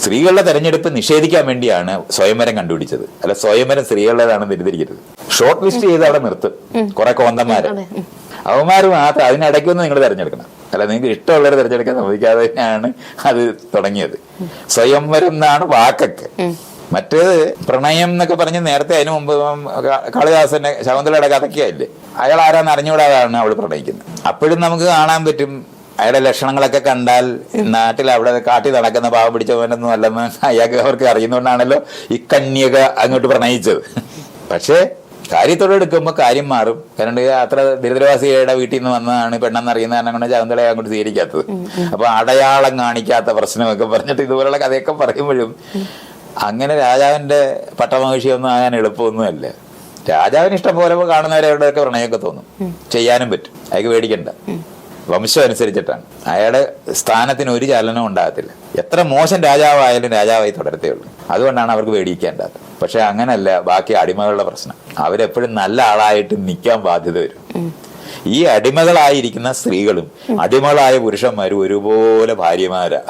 സ്ത്രീകളുടെ തെരഞ്ഞെടുപ്പ് നിഷേധിക്കാൻ വേണ്ടിയാണ് സ്വയംവരം കണ്ടുപിടിച്ചത്. അല്ല, സ്വയംവരം സ്ത്രീകളുടേതാണെന്ന് തെറ്റിദ്ധരിക്കരുത്. ഷോർട്ട് ലിസ്റ്റ് ചെയ്ത് അവിടെ നിർത്തും കുറെ കോന്തന്മാര്. അവന്മാര് മാത്രം അതിനിടയ്ക്കൊന്ന് നിങ്ങൾ തെരഞ്ഞെടുക്കണം. അല്ല, നിങ്ങൾക്ക് ഇഷ്ടമുള്ളവരെ തെരഞ്ഞെടുക്കാൻ സമ്മതിക്കാതെ തന്നെയാണ് അത് തുടങ്ങിയത്. സ്വയംവരം എന്നാണ് വാക്കൊക്കെ. മറ്റേത് പ്രണയം എന്നൊക്കെ പറഞ്ഞ് നേരത്തെ അതിനു മുമ്പ് കാളിദാസന്റെ ശകുന്തളയുടെ കഥയ്ക്കല്ലേ, അയാൾ ആരാന്ന് അറിഞ്ഞുകൂടാതാണ് അവള് പ്രണയിക്കുന്നത്. അപ്പോഴും നമുക്ക് കാണാൻ പറ്റും അയാളുടെ ലക്ഷണങ്ങളൊക്കെ കണ്ടാൽ നാട്ടിൽ അവിടെ കാട്ടി നടക്കുന്ന പാവം പിടിച്ചവനൊന്നും അല്ലെന്ന് അയാൾക്ക് അവർക്ക് അറിയുന്നതുകൊണ്ടാണല്ലോ ഈ കന്യക അങ്ങോട്ട് പ്രണയിച്ചത്. പക്ഷേ കാര്യത്തോടെ എടുക്കുമ്പോൾ കാര്യം മാറും. കാരണം അത്ര ദരിദ്രവാസിയുടെ വീട്ടിൽ നിന്ന് വന്നതാണ് പെണ്ണെന്നറിയുന്ന കാരണം കൊണ്ട് ശകുന്തളയെ അങ്ങോട്ട് സ്വീകരിക്കാത്തത്. അപ്പൊ അടയാളം കാണിക്കാത്ത പ്രശ്നമൊക്കെ പറഞ്ഞിട്ട് ഇതുപോലുള്ള കഥയൊക്കെ പറയുമ്പോഴും അങ്ങനെ രാജാവിന്റെ പട്ടമഹിഷിയൊന്നും ആകാൻ എളുപ്പമൊന്നുമല്ല. രാജാവിന് ഇഷ്ടം പോലെ കാണുന്നവരവരുടെയൊക്കെ പ്രണയമൊക്കെ തോന്നും, ചെയ്യാനും പറ്റും. അയാൾക്ക് പേടിക്കണ്ട. വംശം അനുസരിച്ചിട്ടാണ്. അയാളുടെ സ്ഥാനത്തിന് ഒരു ചലനവും ഉണ്ടാകത്തില്ല. എത്ര മോശം രാജാവായാലും രാജാവായി തുടരത്തേ ഉള്ളൂ. അതുകൊണ്ടാണ് അവർക്ക് പേടിക്കേണ്ടത്. പക്ഷെ അങ്ങനല്ല ബാക്കി അടിമകളുടെ പ്രശ്നം. അവരെപ്പോഴും നല്ല ആളായിട്ട് നിൽക്കാൻ ബാധ്യത വരും. ഈ അടിമകളായിരിക്കുന്ന സ്ത്രീകളും അടിമകളായ പുരുഷന്മാരും ഒരുപോലെ ഭാര്യമാരാ.